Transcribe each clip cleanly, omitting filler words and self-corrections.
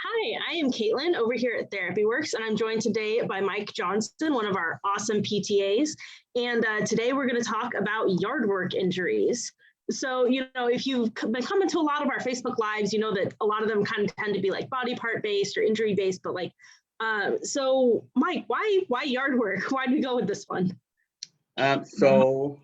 Hi, I am Caitlin over here at TherapyWorks, and I'm joined today by Mike Johnson, one of our awesome PTAs. And today we're going to talk about yard work injuries. So, if you've been coming to a lot of our Facebook Lives, you know that a lot of them kind of tend to be like body part based or injury based. But so Mike, why yard work? Why did we go with this one? So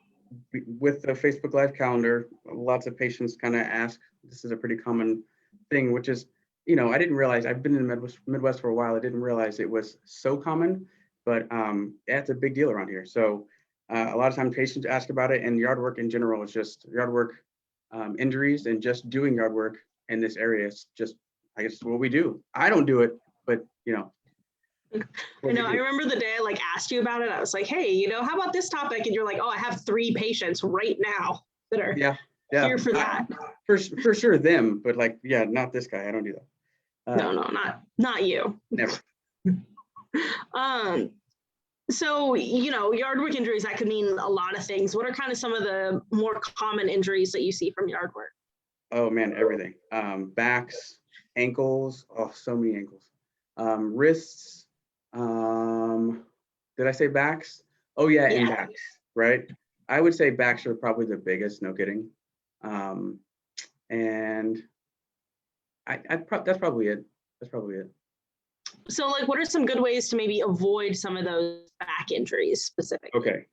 with the Facebook Live calendar, lots of patients kind of ask, this is a pretty common thing, which is, I didn't realize, I've been in the Midwest for a while. I didn't realize it was so common, but yeah, it's a big deal around here. So a lot of times patients ask about it, and yard work in general is just yard work injuries, and just doing yard work in this area is just, I guess, what we do. I don't do it, but I know. I remember the day I asked you about it. I was like, hey, how about this topic? And you're like, oh, I have 3 patients right now that are here for that. For sure them, but not this guy. I don't do that. No, not you. Never. So, yard work injuries, that could mean a lot of things. What are kind of some of the more common injuries that you see from yard work? Oh man, everything. Backs, ankles, so many ankles. Wrists. Did I say backs? Oh yeah, and backs, right? I would say backs are probably the biggest, no kidding. And that's probably it. So what are some good ways to maybe avoid some of those back injuries specifically? Okay.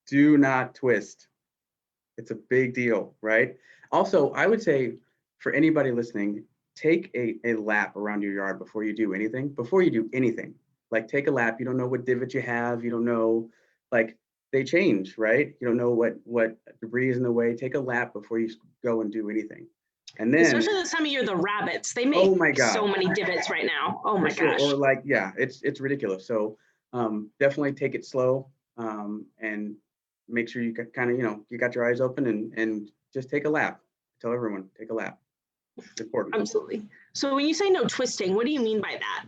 Do not twist. It's a big deal, right? Also, I would say for anybody listening, take a lap around your yard before you do anything. Take a lap. You don't know what divot you have. You don't know, they change, right? You don't know what debris is in the way. Take a lap before you go and do anything. And then, especially this time of year, the rabbits, they make so many divots right now. Oh my gosh. Or it's ridiculous. So definitely take it slow and make sure you kind of, you got your eyes open and just take a lap. Tell everyone, take a lap. It's important. Absolutely. So when you say no twisting, what do you mean by that?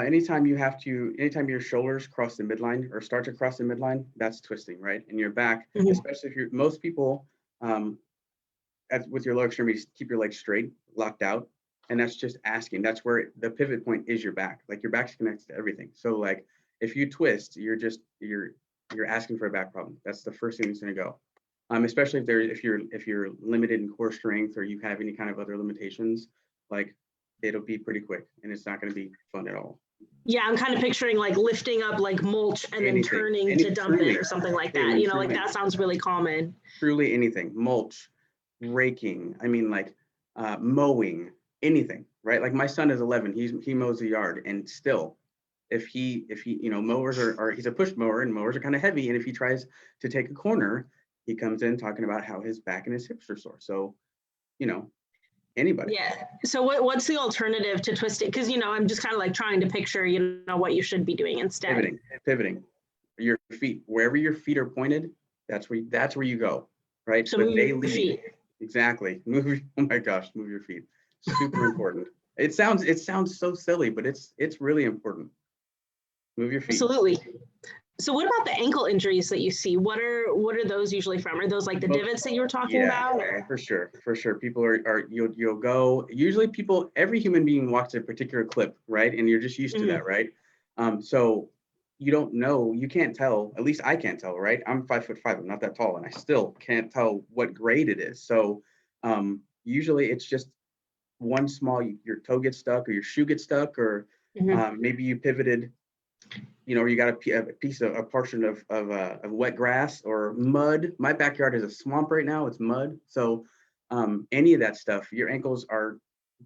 Anytime your shoulders cross the midline or start to cross the midline, that's twisting, right? And your back, especially if most people, with your lower extremities, keep your legs straight, locked out. And that's just asking. That's where the pivot point is your back. Your back's connected to everything. So if you twist, you're asking for a back problem. That's the first thing that's going to go. Especially if you're limited in core strength or you have any kind of other limitations, it'll be pretty quick and it's not going to be fun at all. Yeah, I'm kind of picturing lifting up mulch and then turning to dump it or something like that. That sounds really common. Truly anything, mulch, raking, mowing, anything, right? My son is 11, he mows the yard, and still, if he mowers are he's a push mower and mowers are kind of heavy, and if he tries to take a corner, he comes in talking about how his back and his hips are sore. So, anybody. Yeah. So what's the alternative to twisting? Because, I'm just kind of trying to picture, what you should be doing instead. Pivoting. Your feet, wherever your feet are pointed, that's where you go, right? So move your feet. Exactly. Oh my gosh, move your feet. Super important. It sounds so silly, but it's really important. Move your feet. Absolutely. So what about the ankle injuries that you see? What are those usually from? Are those the divots that you were talking about? Or? For sure. People you'll go, usually every human being walks a particular clip, right? And you're just used to that, right? So you don't know, you can't tell, at least I can't tell, right? I'm 5'5", I'm not that tall, and I still can't tell what grade it is. So usually it's just one small, your toe gets stuck or your shoe gets stuck, or maybe you pivoted, you got a portion of wet grass or mud. My backyard is a swamp right now, it's mud. So any of that stuff, your ankles are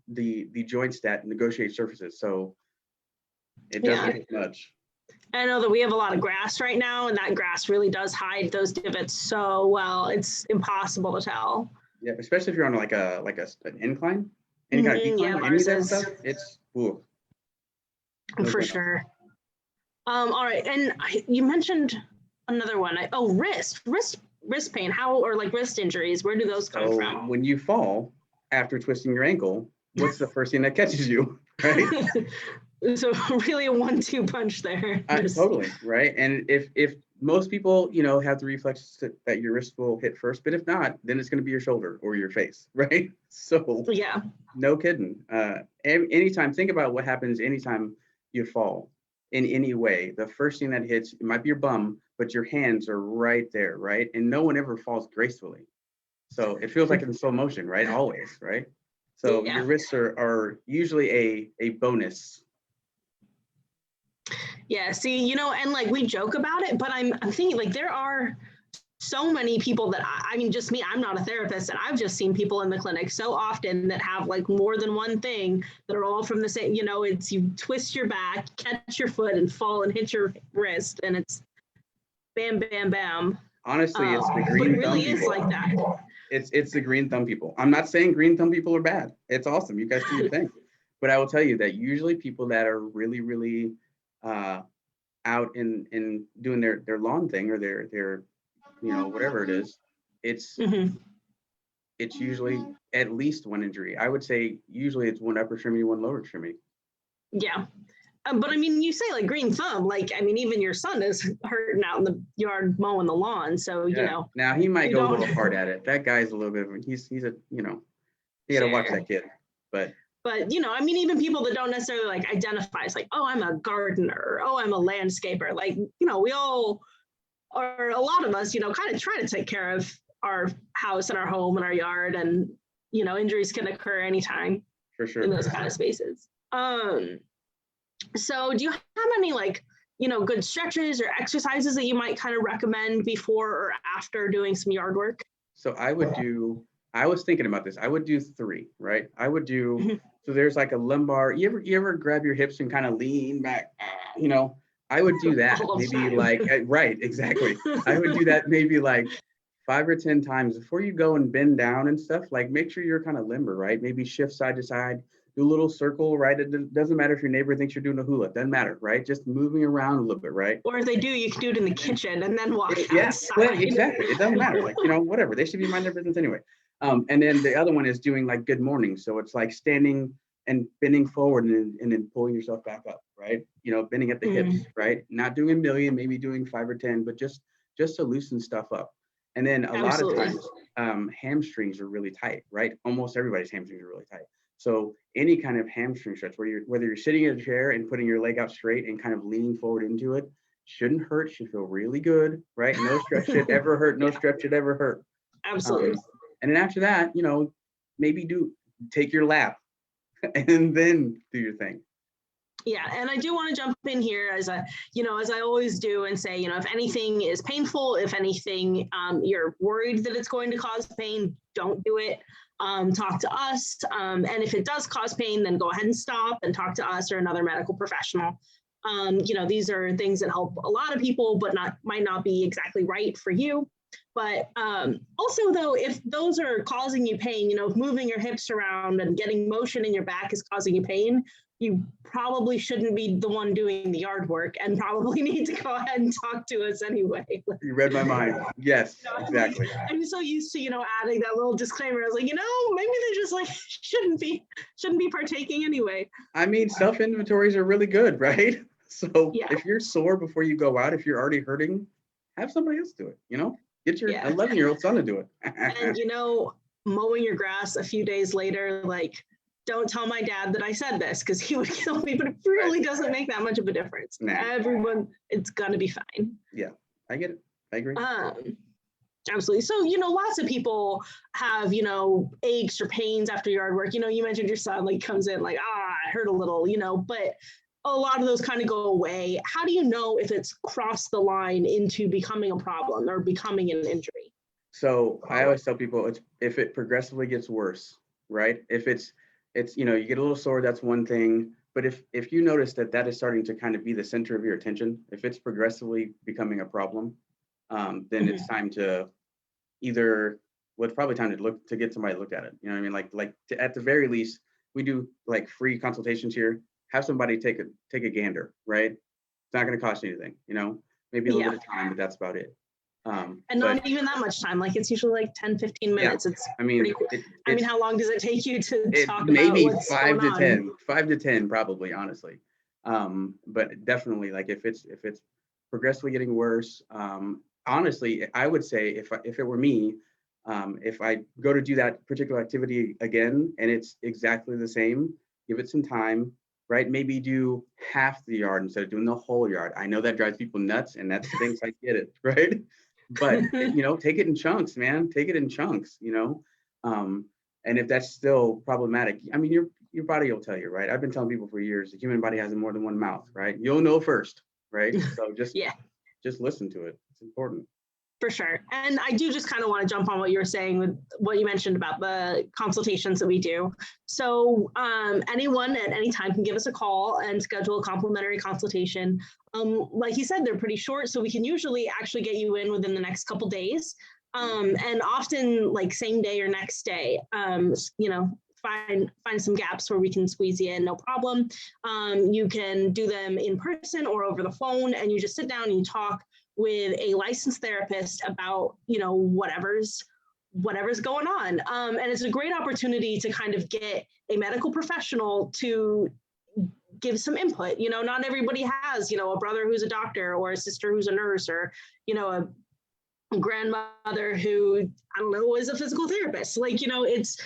the joints that negotiate surfaces. So it doesn't take much. I know that we have a lot of grass right now, and that grass really does hide those divots so well. It's impossible to tell. Yeah, especially if you're on an incline, any kind of decline, any of that stuff. It's cool. For sure. All right, and you mentioned another one. Wrist pain. How, or wrist injuries? Where do those come from? When you fall after twisting your ankle, what's the first thing that catches you, right? So really a 1-2 punch there. Totally, right? And if most people, you know, have the reflex that your wrist will hit first, but if not, then it's going to be your shoulder or your face, right? So Yeah. no kidding. Anytime, think about what happens anytime you fall in any way. The first thing that hits, it might be your bum, but your hands are right there, right? And no one ever falls gracefully. So it feels like in slow motion, right? Always, right? So Yeah. your wrists are usually a bonus. Yeah. See, you know, and like we joke about it, but I'm thinking like there are so many people that I mean, just me, I'm not a therapist, and I've just seen people in the clinic so often that have like more than one thing that are all from the same, you know, it's you twist your back, catch your foot and fall and hit your wrist, and it's bam, bam, bam. Honestly, it's the But it green thumb really is people. like that. It's the green thumb people. I'm not saying green thumb people are bad. It's awesome. You guys do your thing. But I will tell you that usually people that are really, really out in doing their lawn thing or their you know, whatever it is, Mm-hmm. it's usually at least one injury. I would say usually it's one upper extremity, one lower extremity. Yeah. But I mean, you say like green thumb, like, I mean, even your son is hurting out in the yard mowing the lawn. So, Yeah. you know, Now he might you go a don't little hard at it. That guy's a little bit of he's a, you know, you got to watch share. that kid. But, you know, I mean, even people that don't necessarily like identify as like, oh, I'm a gardener, or, oh, I'm a landscaper. Like, you know, we all, or a lot of us, you know, kind of try to take care of our house and our home and our yard. And, you know, injuries can occur anytime For sure. in those kind of spaces. So do you have any like, you know, good stretches or exercises that you might kind of recommend before or after doing some yard work? So I was thinking about this. I would do 3, right? I would do, so there's like a lumbar, you ever grab your hips and kind of lean back, you know, I would do that maybe like, right, exactly. I would do that maybe like 5 or 10 times before you go and bend down and stuff. Like make sure you're kind of limber, right? Maybe shift side to side, do a little circle, right? It doesn't matter if your neighbor thinks you're doing a hula, doesn't matter, right? Just moving around a little bit, right? Or if they do, you can do it in the kitchen and then walk Yeah, outside. exactly. It doesn't matter. Like, you know, whatever. They should be minding their business anyway. And then the other one is doing like good morning. So it's like standing and bending forward and then pulling yourself back up, right? You know, bending at the hips, right? Not doing a million, maybe doing 5 or 10, but just to loosen stuff up. And then a lot of times, hamstrings are really tight, right? Almost everybody's hamstrings are really tight. So any kind of hamstring stretch, whether you're sitting in a chair and putting your leg out straight and kind of leaning forward into it, shouldn't hurt, should feel really good, right? No stretch should ever hurt, no stretch should ever hurt. Absolutely. And then after that, you know, maybe take your lap and then do your thing. Yeah, and I do want to jump in here as you know, as I always do, and say, you know, if anything is painful, if anything you're worried that it's going to cause pain, don't do it. Talk to us, and if it does cause pain, then go ahead and stop and talk to us or another medical professional. You know, these are things that help a lot of people, but might not be exactly right for you. But also, though, if those are causing you pain, you know, if moving your hips around and getting motion in your back is causing you pain, you probably shouldn't be the one doing the yard work and probably need to go ahead and talk to us anyway. You read my mind. Yes, exactly. I'm so used to, you know, adding that little disclaimer. I was like, you know, maybe they just like shouldn't be partaking anyway. I mean, self inventories are really good, right? So if you're sore before you go out, if you're already hurting, have somebody else do it, you know? Get your 11-year-old son to do it. And, you know, mowing your grass a few days later, like, don't tell my dad that I said this because he would kill me, but it really doesn't make that much of a difference. Everyone, it's gonna be fine. Yeah, I get it. I agree. Absolutely. So, you know, lots of people have, you know, aches or pains after yard work. You know, you mentioned your son like comes in like, I hurt a little, you know, but a lot of those kind of go away. How do you know if it's crossed the line into becoming a problem or becoming an injury? So I always tell people it's if it progressively gets worse, right? If it's you know, you get a little sore, that's one thing. But if you notice that is starting to kind of be the center of your attention, if it's progressively becoming a problem, then it's time to it's probably time to get somebody to look at it. You know what I mean? At the very least, we do like free consultations here. Have somebody take a gander, right? It's not going to cost you anything, you know, maybe a little bit of time, but that's about it. And not even that much time. Like it's usually like 10, 15 minutes. Yeah, it's, I mean, I mean, how long does it take you to talk maybe about what's 5 to 10, on? 5 to 10, probably, honestly. But definitely like if it's progressively getting worse. Honestly, I would say if it were me, if I go to do that particular activity again and it's exactly the same, give it some time, right? Maybe do half the yard instead of doing the whole yard. I know that drives people nuts, and that stinks. I get it, right? But take it in chunks, man. Take it in chunks, and if that's still problematic, I mean, your body will tell you, right? I've been telling people for years, the human body has more than one mouth, right? You'll know first, right? So just listen to it. It's important. For sure. And I do just kind of want to jump on what you were saying with what you mentioned about the consultations that we do. So anyone at any time can give us a call and schedule a complimentary consultation. Like you said, they're pretty short, so we can usually actually get you in within the next couple days. And often like same day or next day, find some gaps where we can squeeze you in, no problem. You can do them in person or over the phone, and you just sit down and you talk with a licensed therapist about, whatever's going on. And it's a great opportunity to kind of get a medical professional to give some input. Not everybody has, a brother who's a doctor or a sister who's a nurse or, a grandmother who, I don't know, is a physical therapist. It's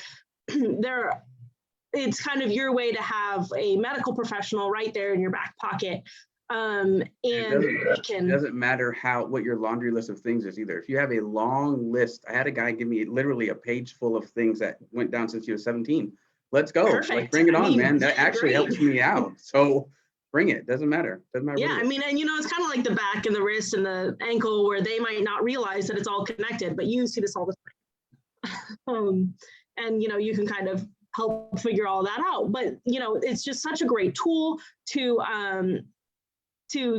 it's kind of your way to have a medical professional right there in your back pocket. And it doesn't matter what your laundry list of things is either. If you have a long list, I had a guy give me literally a page full of things that went down since he was 17. Let's go. Perfect. Like, bring it on, man. That actually helps me out. So bring it. Doesn't matter. Yeah, I mean, and it's kind of like the back and the wrist and the ankle where they might not realize that it's all connected, but you see this all the time. And you can kind of help figure all that out. But it's just such a great tool to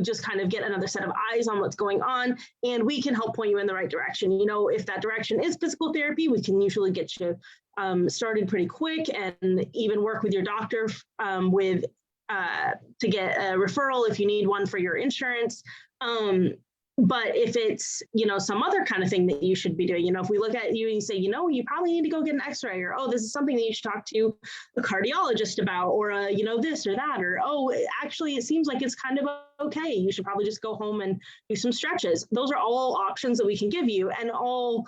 just kind of get another set of eyes on what's going on, and we can help point you in the right direction. If that direction is physical therapy, we can usually get you started pretty quick, and even work with your doctor to get a referral if you need one for your insurance. But if it's, some other kind of thing that you should be doing, if we look at you and you say, you probably need to go get an x-ray, or, oh, this is something that you should talk to a cardiologist about, or, this or that, or, oh, actually, it seems like it's kind of okay. You should probably just go home and do some stretches. Those are all options that we can give you, and all,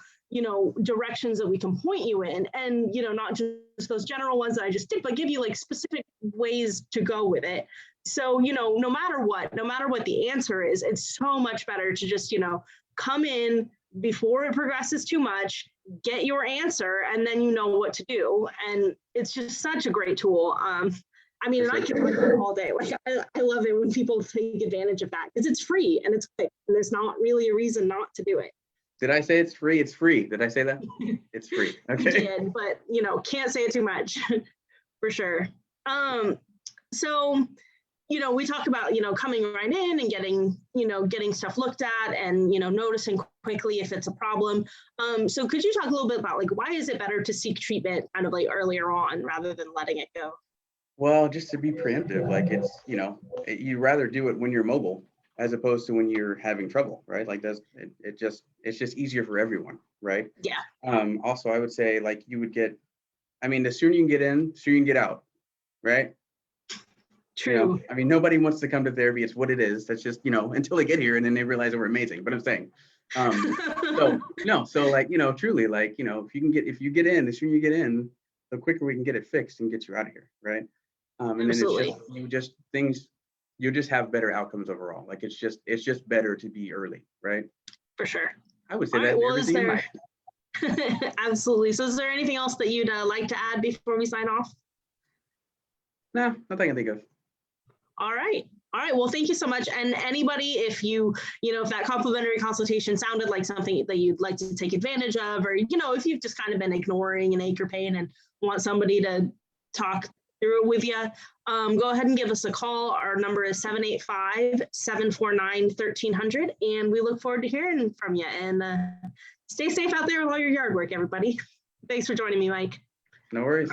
directions that we can point you in, and, not just those general ones that I just did, but give you like specific ways to go with it. So, no matter what the answer is, it's so much better to just, come in before it progresses too much, get your answer, and then you know what to do. And it's just such a great tool. I mean, and I can work it all day. Like, I love it when people take advantage of that, because it's free and it's quick, and there's not really a reason not to do it. Did I say it's free? It's free. Did I say that? It's free. Okay. You did, but can't say it too much for sure. So, we talk about, coming right in and getting stuff looked at, and, noticing quickly if it's a problem. So could you talk a little bit about, like, why is it better to seek treatment kind of like earlier on rather than letting it go? Well, just to be preemptive, like, it's, you'd rather do it when you're mobile as opposed to when you're having trouble, right? Like, it's just easier for everyone, right? Yeah. Also, I would say, like, the sooner you can get in, the sooner you can get out, right? True. Nobody wants to come to therapy. It's what it is. That's just, until they get here and then they realize that we're amazing. But I'm saying, so like, truly, like, if you get in, the sooner you get in, the quicker we can get it fixed and get you out of here, right? And Absolutely. then you just have better outcomes overall. Like, it's just better to be early, right? For sure. I would say that. Well, absolutely. So is there anything else that you'd like to add before we sign off? No, nothing I can think of. All right. Well, thank you so much. And anybody, if if that complimentary consultation sounded like something that you'd like to take advantage of, or, if you've just kind of been ignoring an ache or pain and want somebody to talk through it with you, go ahead and give us a call. Our number is 785-749-1300. And we look forward to hearing from you. And stay safe out there with all your yard work, everybody. Thanks for joining me, Mike. No worries.